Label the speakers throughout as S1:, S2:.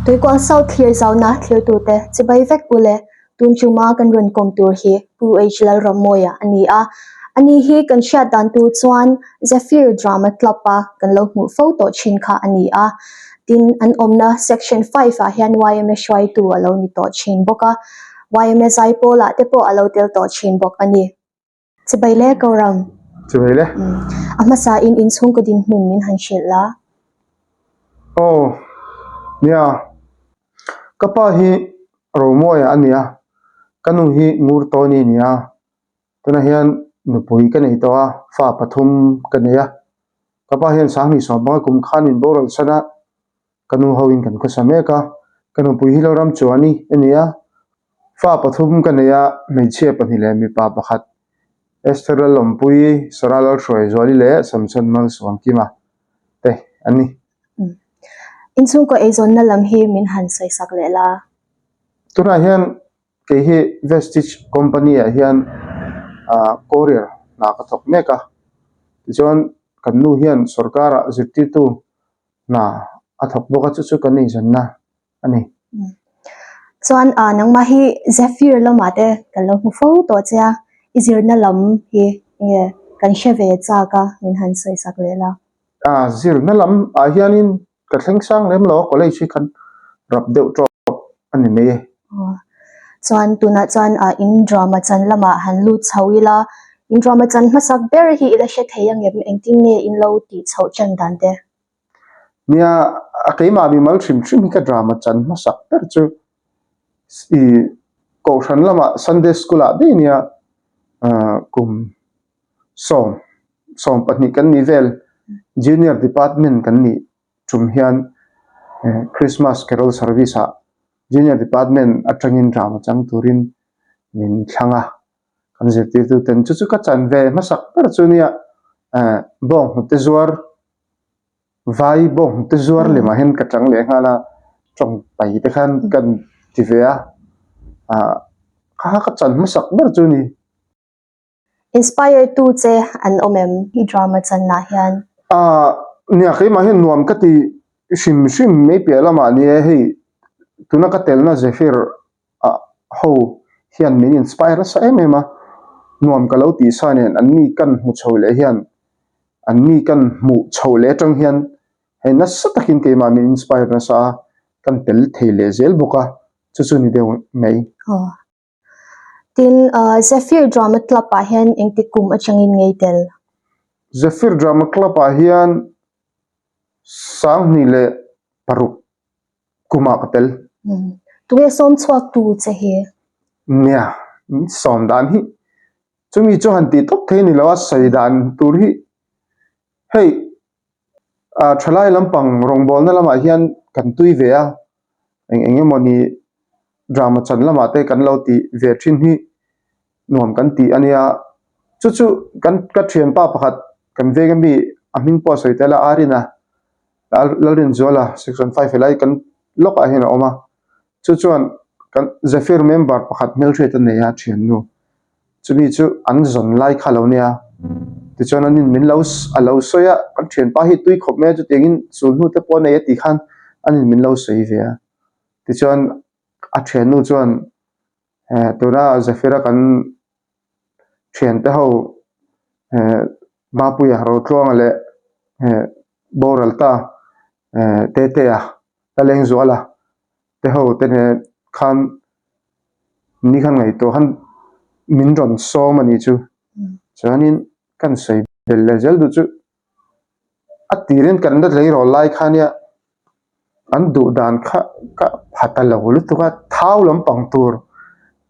S1: Tôi quang sau clear zau na clear tu te chibai vek ule tun chuma kan run kom tur hi pu hlal ramoya ani hi kan sha dan tu chuan Zephyr drama club pa kan lo mu photo chin kha ani tin an omna section 5 a hian YMS shwai tu alo ni to chin boka YMS ai pola te po alo tel to chin bok ani chibai le koram
S2: chibai le
S1: amasa in chung ko din mun min han shil la
S2: oh nia kapa hi romoya ania kanu hi ngur to ni nia tuna hian nupui kan ei to a fa pathum kan ya kapa hian sang ni so ba kum khan in boral sana kanu hawin kan ko sameka kanu pui hi loram chuani ania fa pathum kan ya mei che pani le mi pa pakhat Esther lompui soralor roi zoli le samson mal swangkima te ani
S1: in chung ko ezon na lam hi min han sai sak le la
S2: tuna hian ke hi vestige company a hian courier na ka thok meka jon kanu hian sarkara zirti tu na athok boka chu kan nei janna ani
S1: chuan nang ma hi Zephyr lama te kan lo mu fo to cha izir na lam hi nge kan sheve cha ka min han sai sak le la
S2: zir na lam a hianin ka thleng sang lem lo college khan rap deuh trop ani me
S1: chuan tuna chuan in drama chan lama han lu chawila in drama chan masak ber hi ila she theyang yem engting ne in lo ti chau chan dan te
S2: nia akema mi mal trim ka drama chan masak per chu i ko than lama Sunday school a de nia kum som patni kan nivel junior department kan ni chum hian Christmas carol service a junior department atangin drama chang turin min thanga kan zirti tu ten chu ka chan ve masak per chu nia bong te zuar vai bong te zuar le ma hen ka chang le ngala trong pai te khan kan ti ve kha ka chan masak ber chu ni
S1: inspire tu che an omem hi drama chan na hian
S2: nia ke ma hen nuam ka ti shim me pe lama ni hei tuna ka telna Zephyr ho hian min inspire sa emema nuam ka lo ti sa nen anni kan mu chhole hian anni kan mu chhole tang hian he na sa takin ke ma min inspire na sa kan tel theile zel boka chu ni de mei
S1: tin Zephyr drama club pa hian engtikum achangin ngei tel
S2: Zephyr drama club a hian sang ni le paruk kuma katel
S1: tuwe som chhuak tu che hi
S2: nia som dan hi chumi chu han ti top the ni lawa sai dan tur hi hei thalai lampang rongbol na lama hian kan tui ve a engemoni drama chan lama te kan lo ti ve thin hi nuam kan ti ania chu kan ka thiam pa pakhat kan ve gami aming po soitela arina lalrin zola section 5 elai kan lok a hin oma chuan kan Zephyr member pakhat mel thret an neya thian nu chumi chu an zon lai khalo nia ti chuan anin min lo alo soya kan thian pa hi tui khop me chu tengin sul nu te po nei ti khan anin min lo soi ve a ti chuan a thian nu chuan tura Zephyr kan thian te ho ma puya ro tlong ale boral ta te a taleng zola te ho te ne khan ni khan ngai to han min ron so mani chu chanin kan sei bel le zel du chu atiren kan da lei ro lai khania an du dan kha ka phatal lo tu ka thau lam pang tur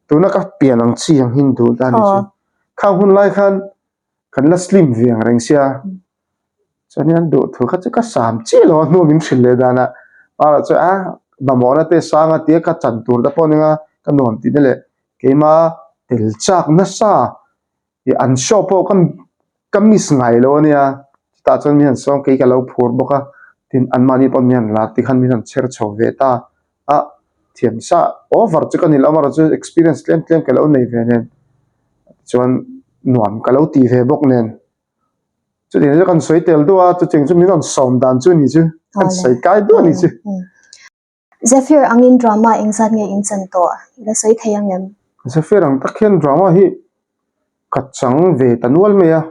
S2: tuna ka pianang chi ang hindu dan chu kha hun lai khan kan la slim viang reng sia chanian du thu kha chu ka sam chi lo nu min thile dana ara chu bamona te sanga te ka chan tur da poninga ka nom ti le keima tel chak na sa i an shop kam mis ngai lo nia ta chon mian song ke ka lo phur boka tin an mani pon mian la ti khan mian cher chho ve ta thiam sa over chu kan il amara chu experience tlem ka lo nei ve nen chuan nuam ka lo ti ve bok nen chu tin kan soi tel do chu cheng chu min on som dan chu ni chu kan sai kai do ni chu
S1: Zephyr angin drama engzan nge inchan to ila soi thayang em
S2: Zephyr ang takhian drama hi kachang ve tanual meya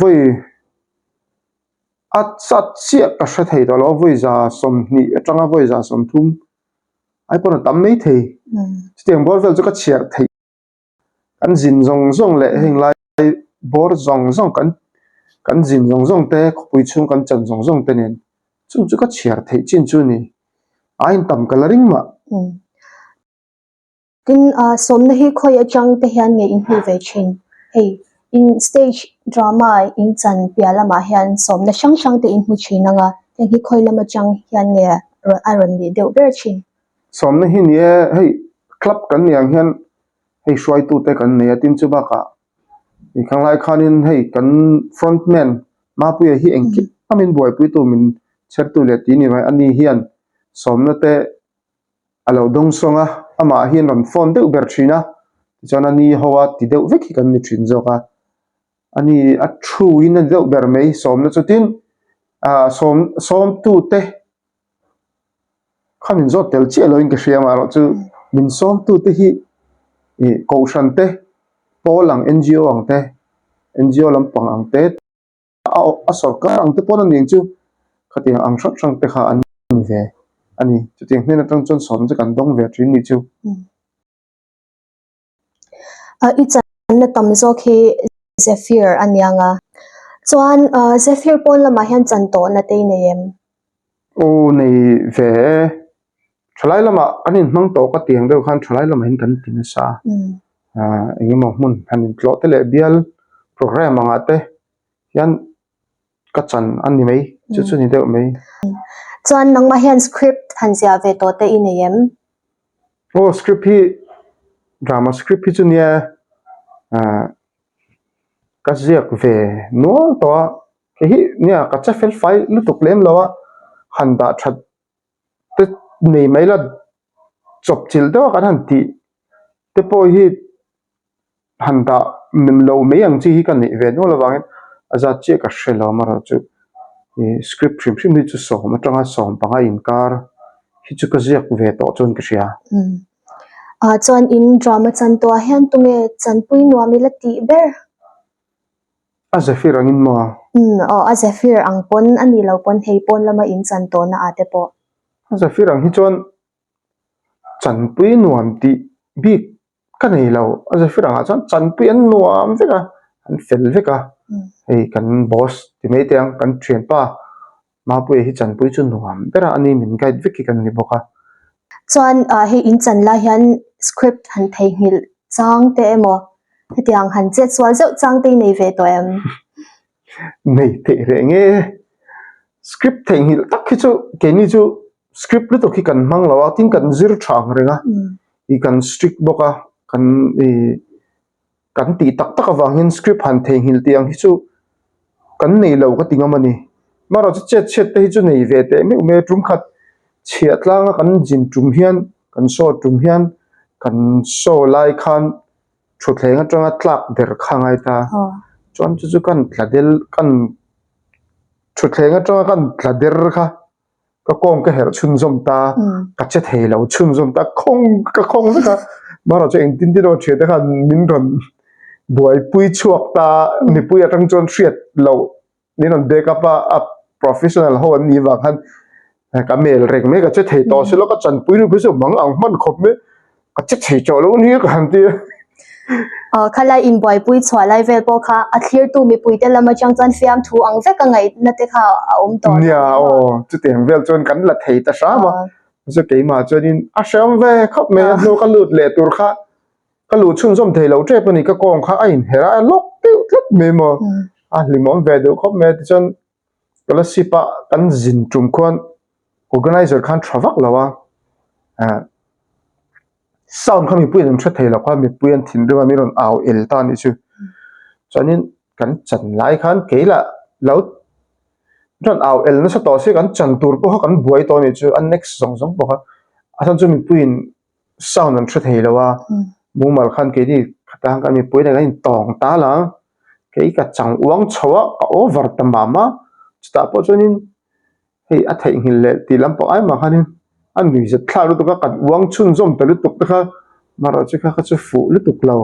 S2: voi at sat sia ka hre thei lo voi za som ni atanga voi za som thum ai pon tam mei thei tiang bor vel chu ka chiar thei kan jin zong zong le heng lai bor zong zong kan jin zong zong te khopui chung kan chan zong zong te nen chung chu ka chiar thei chin chu ni ain tam coloring ma
S1: tin som na hi khoi achang te hian nge in hu ve chin hey in stage drama in chan piala ma hian som na shang shang te in hu chinanga te hi khoi lama chang hian nge aron ni deu ber chin
S2: som na hi ni hei club kan yang hian hei shwai tu te kan ne tin chu ba ka i khang lai khanin hei kan frontman ma pu hi engki amin boy pu tu min cher tu le ti ni mai ani hian som na te alo dong songa ama hian ron phone deuh ber thina chana ni hawa ti deuh vek hi kan ni thin zoka ani a thu in a deuh ber mai som na chutin som tu te khamin zo tel chi alo in ka hria ma ro chu min som tu te hi ko shan te polang NGO ang te NGO lampang ang te a sarkar ang te pon an chu khatiang ang hrang hrang te kha an ve ani chuting hnen atang chon som che kan dong ve thin ni chu
S1: i chan na tam zo khi Zephyr anyanga chuan Zephyr pon lama hian chan to na te nei em
S2: o nei ve thlai lama anin mang to ka tiang deuh khan thlai lama hin kan tin sa engemaw hmun hanin tlaw te le bial program anga te hian ka chan an ni mai chu chu ni deuh mai
S1: chuan nangma hian script han zia ve to te in em
S2: o script hi drama script hi chu nia ka ziak ve nuang to ke hi nia ka cha fel fai lutuk lem lawa han da that te nei mai la chop chil deuh kan han ti te po hi han da mem lo mai ang chi hi kan nei ve no lawangin aza che ka hrelo mara chu script phim phim hi chu som atanga som panga inkar hi chu ka ziak ve to chon ka hria
S1: chuan in drama chan to hian tunge chan pui nuami la ti ber
S2: a Zephyr angin ma
S1: a Zephyr ang pon ani lo pon hei pon lama in chan to na ate po
S2: a Zephyr ang hi chon chan pui nuam ti bi ka nei lo a Zephyr ang chon chan pui an nuam veka an fel veka hei kan boss ti mai te ang kan thian pa ma pu hi chan pui chu nuam bera ani min guide veki kan ni boka
S1: chuan hei in chan la hian script han thei hmil chang te emo hetiang han che chual zeu chang te nei ve to em
S2: nei te re nge script thei hil tak hi chu ke ni chu script lu to khi kan mang lawa tin kan zir thang renga I kan strict boka kan ti tak tak awangin script han thei hil tiang hi chu kan nei lo ka tinga mani maro chu chet te hi chu nei ve te me trum khat chhiat langa kan jin trum hian kan so trum hian kan so lai khan thuthleng atanga tlak der khangai ta chuan chu kan thladel kan thuthleng atanga kan thlader kha ka kong ka her chun zom ta ka che thei lo chun zom ta khong ka maro chu eng tin ti ro che te khan min ron boy pui chuak ta ni pui atang chon hriat lo ni non backup a professional ho an ni wa khan ka mel reng me ka che thei to se lo ka chan pui nu phu so mang ang man khop me ka che thei cho lo ni ka han ti
S1: khala in boy pui chwa lai vel po kha a clear tu mi pui te lama chang chan fiam thu ang ve ka ngai na te kha to
S2: nia o chu teng vel chon kan la thei ta sa ma so ke ma chonin a sham ve khop me no ka lut le tur kha ka lu chun zom thei lo tre pani ka kong kha ain hera lok te tlap me mo a limon ve do khop me ti chon kala sipa kan jin tum khon organizer khan thavak lawa sound kami pui an thei la kha mi pui an thin rewa mi ron aw el ta ni chu chonin kan chan lai khan keila lo ron aw el na sa to se kan chan tur po kan buai to ni chu an next song song po kha asan chu mi pui sound an thei lawa mumal khan ke ni khatang kan mi pui na kan tong ta la ke ka chang uang chawa ka over ta mama sta po chonin hei a thei ngil le ti lam pa ai ma khanin an nui zet thla lu to ka kan wang chun zom ta lu tuk ta kha mara chu kha chu fu lu tuk lo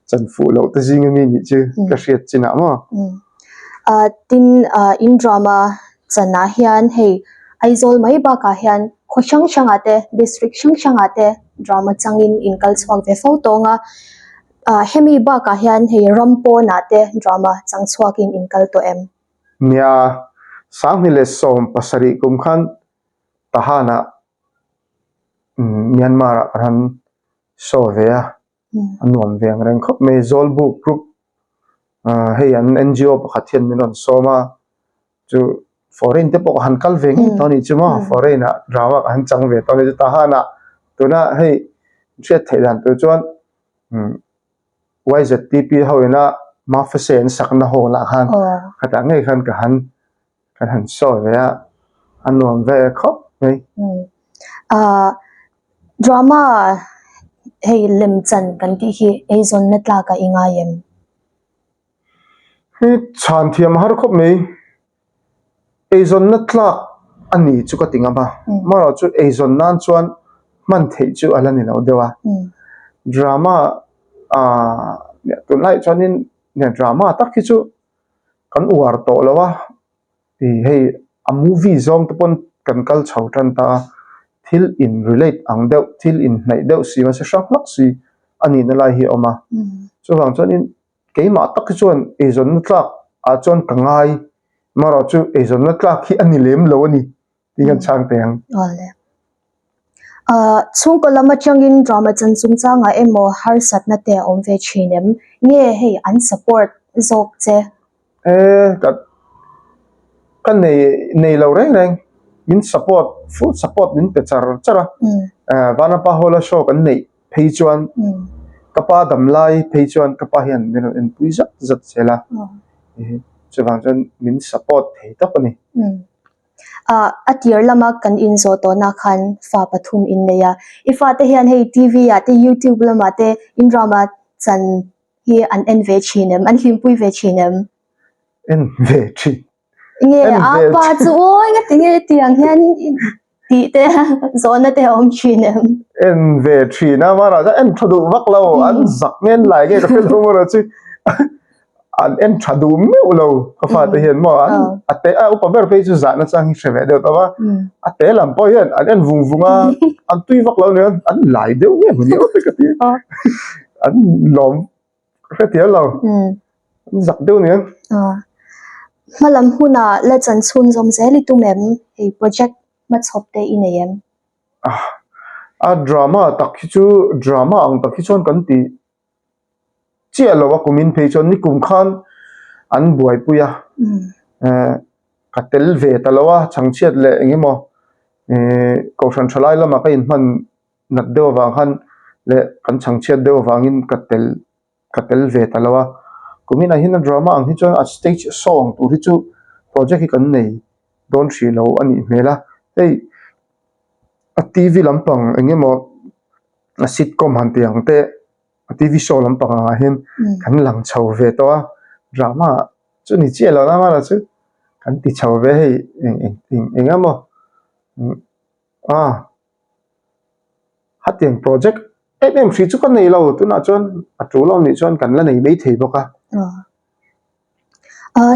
S2: chan fu lo ta jing mi ni chu ka hriat china ma
S1: tin in drama chana hian hei aizol mai ba ka hian khoshang shang ate district shang ate drama changin in kal chhuak ve fo tonga hemi ba ka hian hei rampo na te drama chang chhuakin in kal to em
S2: nia sang ni le som pasari kum khan tahana Myanmar ran so ve a anuam veng reng khop me zol book group hei an NGO pakhat hian min on soma chu foreign te pok han kal veng toni chuma foreign a drama han chang ve toni ta hana tuna hei chet thailand tu chuan YZTP hoina ma fasen sakna ho la khan khata ngai khan ka han so ve a anuam ve khop mai
S1: drama hei lem chan kan ti hi azon natla ka inga yem
S2: hi chan thiam har khop mai azon natla ani chu ka tinga ba mara chu azon nan chuan man thei chu alani lo dewa drama tunlai chuanin ne drama tak hi chu kan uar to lawa ti hei a movie zong te pon kan kal chho tan ta thil in relate ang deuh thil in hnai deuh si ma se shak mak si ani na lai hi oma chu wang chuanin keima tak chuan azon tlak a chuan kangai mara chu azon tlak hi ani lem lo ani ti kan chang teng
S1: ole chung ko lama changin drama chan chung changa emo har sat na te om ve chinem nge hei an support zok che
S2: kan nei lo reng reng min support full support min pe chara vana pa hola show kan nei phei chuan kapa dam lai phei chuan kapa hian min en puiza zat chela chuwang chuan min support thei tap ani
S1: atir lama kan in zo to na khan fa pathum in leya ifa te hian hei TV ya te YouTube lama te in drama chan hi an en ve chinem an hlim pui ve chinem
S2: en ve chi
S1: nge apa chu oi nga tinge tiang hian ti te zona te om chinem
S2: en ve chi na mara ja en thadu vak lo an zak men lai ge ka fel mo ra chi an en thadu me ulo ka fa te hian mo an ate a upa ber pe chu za na chang hi sheve de to ba ate lam po hian an en vung vunga an tui vak lo ne an lai de nge mu ni o te ka ti an lom ka ti lo zak de ne
S1: malam huna la chan chun zom zeli tu mem ei project ma chhop te inayem
S2: a drama tak chu drama ang tak chon kan ti chia lo wa kumin phei chon ni kum khan an buai puya katel ve talawa changchiat le engemo ko san thalai lama ka in man nat dewa wang khan le kan changchiat dewa wangin katel ve talawa kumin a hin drama ang hi chon a stage song tu hi chu project hi kan nei don thri lo ani mela hey a TV lampang engemo a sitcom han tiang te a TV show lampang a hin kan lang chho ve to a drama chu ni che lo na ma la chu kan ti chho ve hei engemo hatiang project em thri chu kan nei lo tu na chon a tu lo ni chon kan la nei mei thei boka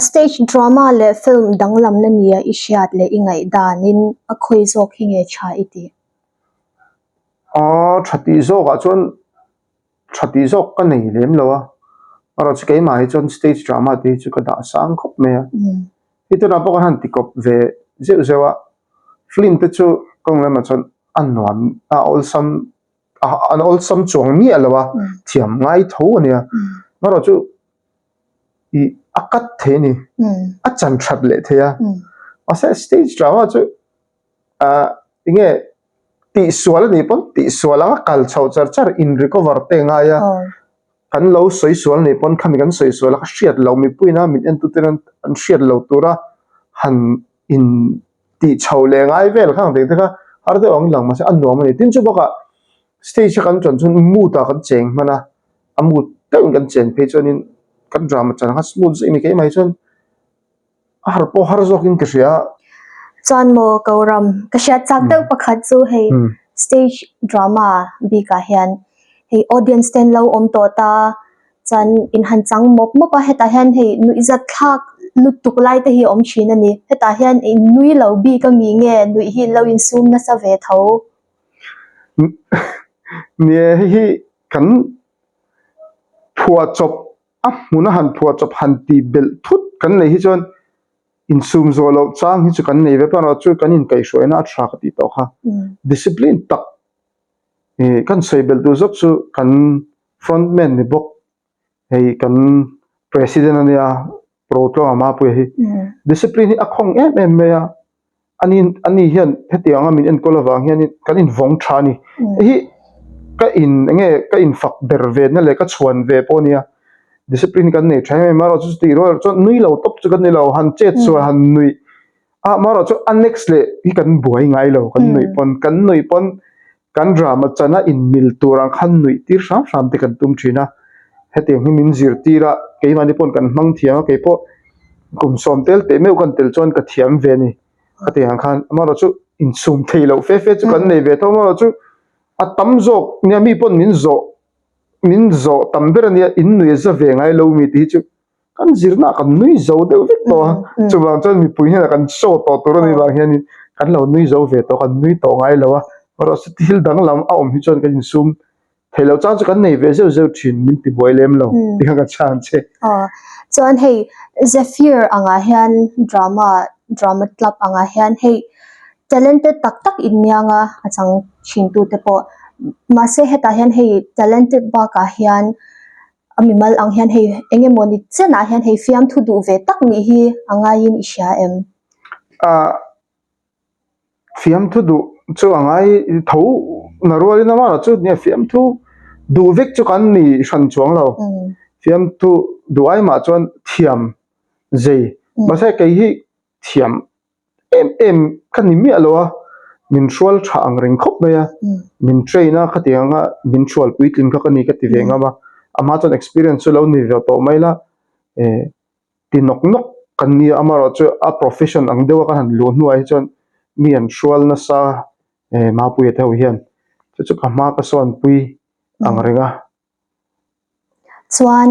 S1: stage drama le film danglam na nia ishiat le ingai danin a khoi zok hinge cha iti
S2: thati zok a chon thati zok ka nei lem lo a ara chu ke mai chon stage drama ti chu ka da sang khop me a itu na pok han tikop ve zewa film te chu kong le ma chon anwam an olsam chong mi alawa thiam ngai tho ania ara chu I akat the ni a chan that le the ya asa stage drama chu inge ti swal ni pon ti swala kal chau char in recover te nga ya kan lo soi swal ni pon khami kan soi swala ka hriat lo mi puina min en tu ten an hriat lo tura han in ti chau le ngai vel khang te ka har de ong lang ma se an no ma ni tin chu boka stage kan chon chun mu ta kan cheng mana amu te kan chen pe chonin kan drama chan ha smooth imi ke mai chon har po har zokin kria
S1: chuan mo koram ka hriat chak deuh pakhat chu hei stage drama bi ka hian hei audience ten lo om to ta chan in han chang mop mop a heta hian hei nui zat thak lut tuk lai te hi om thin ani heta hian in nui lo bi ka mi nge nui hi lo in sum na sa ve tho
S2: nia hi kan phua chop muna han phua chop han ti bel thut kan nei hi chon in sum zo lo chang hi chu kan nei ve pa ro chu kan in kai shoi na thra ka ti to kha discipline tak kan sei bel tu zok chu kan frontman ni bok hei kan president ania pro to ama pu hi discipline hi akhong em me ya ani hian heti anga min en kolawang hian kan in vong tha ni hi ka in fak ber ve na le ka chuan ve po nia discipline kan nei thai ma ro chu ti ro chu nui lo top chu kan nei lo han che chu han nui ma ro chu next le hi kan buai ngai lo kan nui pon kan drama chana in mil turang khan nui tir sam te kan tum thina heti hi min zir tira ke mani pon kan mang thiam ke po kum som tel te meu kan tel chon ka thiam ve ni ati hang khan ma ro chu in sum thei lo fe chu kan nei ve tho ma ro chu a tam zok nia mi pon min zo tam ber ania in nui za ve ngai lo mi ti chu kan zirna kan nui zo de vek to chu wang chan mi pui hena kan show to tur ni wang hian kan lo nui zo ve to kan nui to ngai lo a ro se til dang lam a om hi chon kan in sum thei lo chang chu kan nei ve zo thin min ti boy lem lo ti ka chan che
S1: chuan hei Zephyr anga hian drama club anga hian hei talented tak in mianga achang thin tu te po ma se heta hian hei talented ba ka hian amimal ang hian hei enge moni chena hian hei fiam thu du ve tak ni hi anga in isha em
S2: fiam thu du chu angai tho narwali na ma chu ne fiam thu du vek chu kan ni shan chuang lo fiam thu du ai ma chuan thiam zei ma se kai hi thiam em kan ni mi alo min shual tha ang ring khop me ya min traina khatianga min shual puitlin ka ni ka ti venga ma ama chon experience lo ni ve to maila ti nok kan ni amaro chu a profession ang dewa kan lo nu ai chon mi an shual na sa ma pu ye thau hian chu ka ma ka son pui ang renga
S1: chuan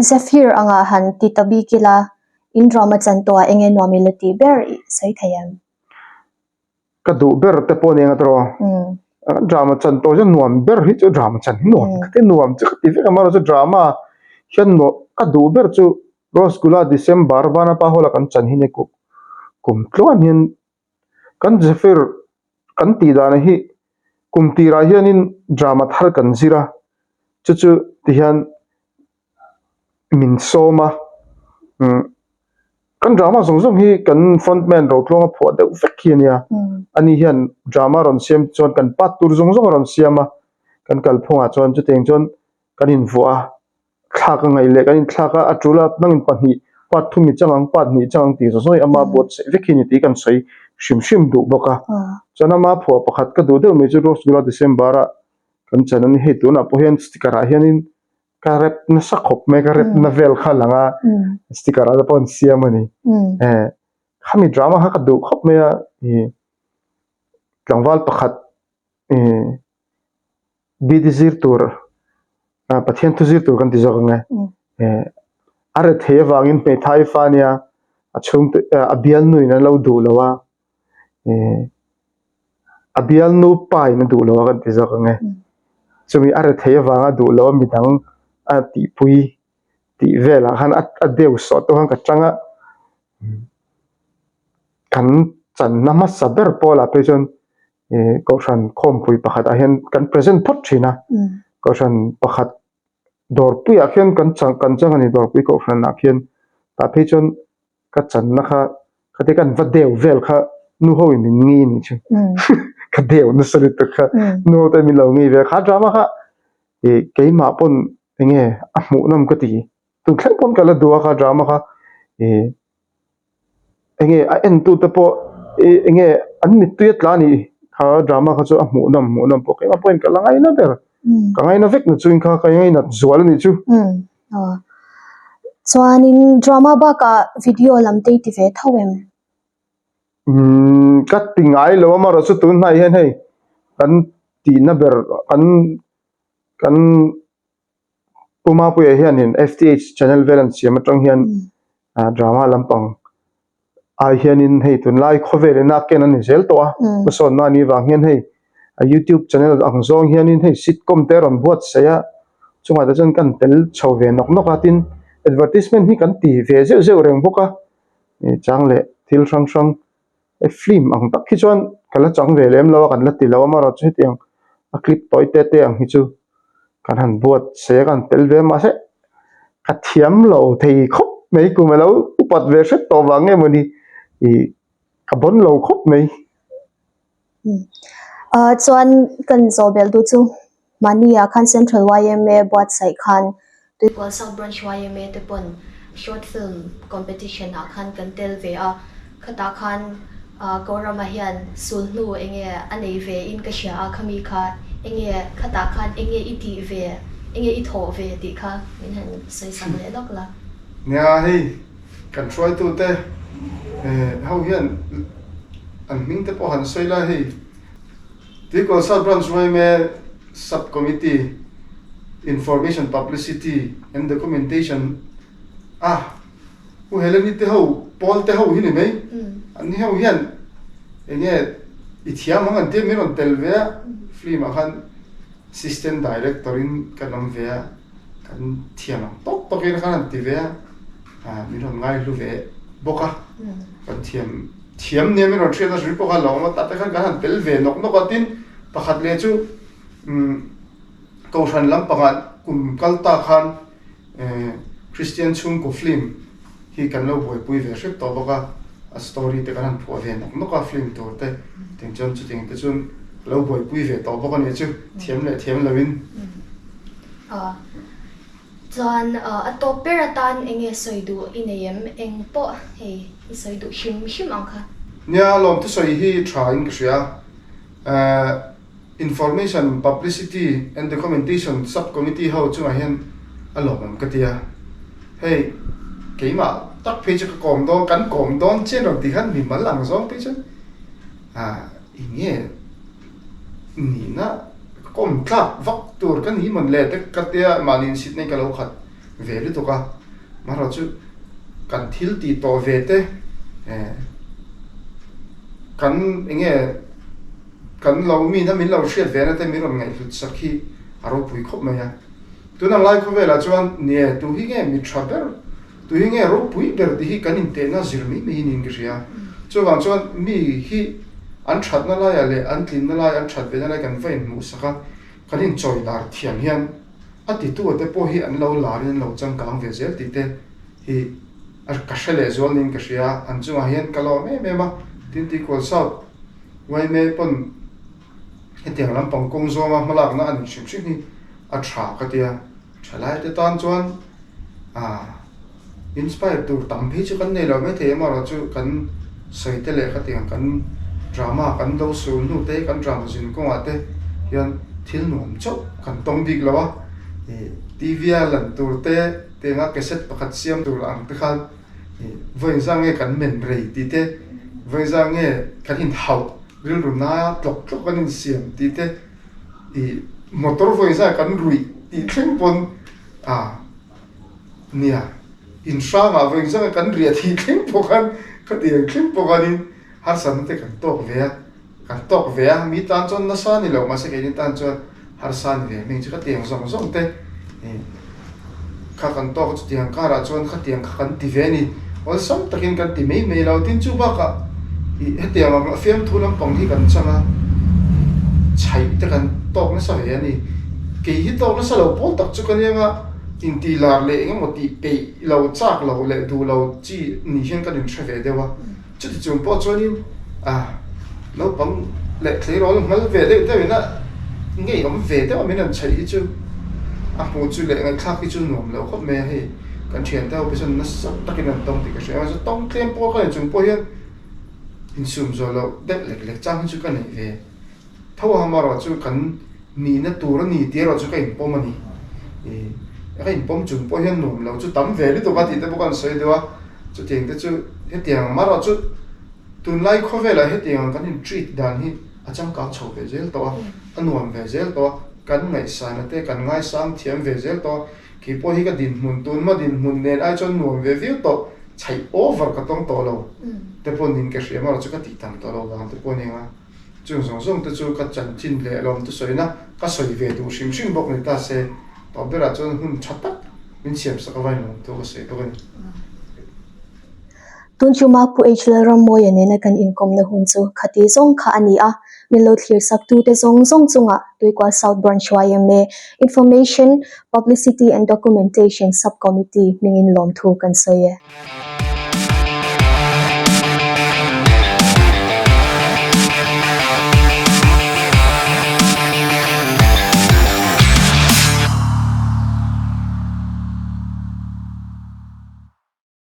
S1: Zephyr anga han ti tabi kila in drama chan to enge nominati ber sai thayam
S2: ka du ber te po ne ngatro drama chan to jan nuam ber hi chu drama chan nuam te nuam chu ti ve amaro chu drama hian no ka du ber chu rosgula December bana pa hola kan chan hi ne ku kum tluan hian kan Zephyr kan ti da na hi kum ti ra hian in drama thar kan zira chu ti hian min soma kan drama zong hi kan frontman ro thlonga phua de vek hi ania ani hian drama ron siam chon kan pat tur zong ron siama kan kal phunga chon chu teng chon kan in vua thaka ngai le kan in thaka atula nang pahni pat thumi changang pat ni chang ti so ama bot se vek hi ni ti kan sei shim du boka chona ma phua pakhat ka du de me chu rosgula December kan chanan he tu na po hian sticker a hian in ka rep na sakhop me ka rep na vel khalanga sticker ala pon siamani khami drama ha ka du khop me ya tlangwal pakhat bidizir tur pathian tu zir tur kan ti zoga are the wangin pe thai fania achum abial nui na lo du lawa abial nu pai na du lawa kan ti zoga chumi are the wanga du lawa midang ti pui ti vela han a deu so to han ka changa kan chan nama saber pola pejon ko shan khom pui pakhat a hian kan present phot thina ko shan pakhat dor pui a hian kan chang ani dor pui ko shan a hian ta pejon ka chan na kha khate kan va deu vel kha nu ho in ngi ni chu ka deu na sari to kha no ta mi lo ngi ve kha drama kha ke ma pon enge a mu nam ka ti tu khlai pon kala duwa kha drama kha enge a en tu te po enge an ni tuet la ni kha drama kha chu a mu nam po ke ma point ka langai na ber ka ngai na vek na chuin kha ka ngai na zual ni chu
S1: chuanin drama ba ka video lam te ti ve thawem
S2: cắt tình ái lâu mà rồi số tuần này hen hay kan ti na ber kan puma pu hian in FTH channel balance mà trong hian drama lampang ai hian in hei tun lai khover na ken an zel to a so na ni wang hian hei YouTube channel ang zong hian in hei sitcom te ron buat saya chunga da jan kan tel chho ve nok nok atin advertisement hi kan ti ve zeu zeu reng boka chang le thil sang sang film ang tak hi chuan kala chang ve lem lo kan la ti lo ma ro chu tiang a clip toy te te ang hi chu kan han buat se kan tel ve ma se ka thiam lo thei khop mấy cô mày lâu bật về rất to vàng em đi thì cả bốn lâu khóc mấy
S1: chuan kan zobel du chu mania khan central YMA buat sai khan tuipol south branch YMA te pon short film competition a khan kan tel ve a khata khan korama hian sulnu enge anei ve in ka sha a khami kha enge khata khan enge iti ve enge I tho ve ti kha min han sai sam le lok la
S2: nha hi kan try tu te how hian an ming te po han sei la hi ti ko south branch YMA subcommittee information publicity and documentation u heleni te ho pol te ho hi ni mai an ni ho hian enge ithiam ang te mi ron tel ve film khan system director in kanam ve kan thiam tok tok in khan ti ve mi ron ngai lu ve boka kan thiam ne mi ron thrian ri boka lo ma ta te khan kan tel ve nok nok atin pakhat le chu ko ran lam pangan kum kalta khan Christian chung ko film hi kan lo boi pui ve hrip to boka a story te kan pho ve nok nok a film to te ting chon chu ting te chun lo boi pui ve to boka ni chu thiam lawin
S1: chuan a to peratan enge soidu ineyem engpo hei I soidu him ang kha
S2: nya lom tu soi hi tha in kria information publicity and documentation subcommittee how chunga hian alom katia hey keima tak page ka kom do kan kom don chen ron ti han mi malang zong page inge ni na kom tlak vak tur kan hi man le te katia malin sit nei ka lo khat ve lu to ka ma ro chu kan thil ti to ve te kan inge kan lo mi na min lo hriat ve na te mi ron ngai hlut sakhi aro pui khop ma ya tu na lai kho ve la chuan ne tu hi nge mi travel tu hi nge ro pui ber di hi kan in te na zir mi mi nin gria chuan chuan mi hi an that na la ya le an tlin na la an that ve na la kan vein mu saka kan in choi dar thiam hian ati tu te po hi an lo la rin lo chang kang ve zel ti te hi ar ka shele zol nin ka ria an chunga hian kalo me ma tin ti ko sa wai me pon hetiang lam pang kong zo ma malak na an shim shim ni a tha ka tia thalai te tan chuan inspire tu tam phi chu kan nei lo me the ma ro chu kan soi te le ka tiang kan drama kan do su nu te kan drama jin ko ate hian thil nuam chau kan tong dik lawa TV lan tur te nga cassette pakhat siam tur ang te khan voi zange kan men rei ti te voi zange kan hin hau ril ru na tlok tlok kan in siam ti te motor voi za kan rui ti thleng pon nia in sha ma voi zange kan ria thi thleng pokan ka tiang thleng pokanin har san te kan tok ve mi tan chon na sa ni lo ma se ke ni tan chon har san ve ming chu ka tiang zong te kha kan tok chu tiang kara chon kha tiang kha kan ti ve ni ol som takin kan ti mei lo tin chu ba ka he tiang ma fiam thu lam pong hi kan changa chai te kan tok na sa ve ni ke hi tok na sa lo pol tak chu kan yang in ti lar le eng mo ti pe lo chak lo le du lo chi ni hian kan in thre ve dewa chu ti chung po chonin lo pang le thlei ro ngal ve de na ngei om ve de min an chai hi chu mo chu le ngai khak hi chu nom lo khop me he kan thian ta operation na sa takin an tong ti ka she so tong tlem po ka chung po hian in sum zo lo de le chang chu kan nei ve thaw ha ma ro chu kan ni na tur ni ti ro chu ka in po mani cái in pom chung po hian nuam lo chu tam ve li to ka ti te bokan soi dewa chu tiang te chu hetiang maro chu tun lai kho ve la hetiang kan in treat dan hi achang ka chho ve zel to anuam ve zel to kan ngai sa na te kan ngai sam thiam ve zel to ki po hi ka din mun tun ma din mun nen ai chon nuam ve viu to chai over ka tong to lo te pon nin ke hria maro chu ka ti tam to lo wang te pon nga chung song song te chu ka chan chin le lom te soi na ka soi ve du shim shim bok ni ta se to bera chon hun chatak min siam sa ka vai no to ka se to kan
S1: tun chu ma pu hl ramoya ne na kan income na hun chu khati zong kha ani a min lo thlir sak tu te zong zong chunga tuikwa south branch YMA information publicity and documentation subcommittee mingin lom thu kan soye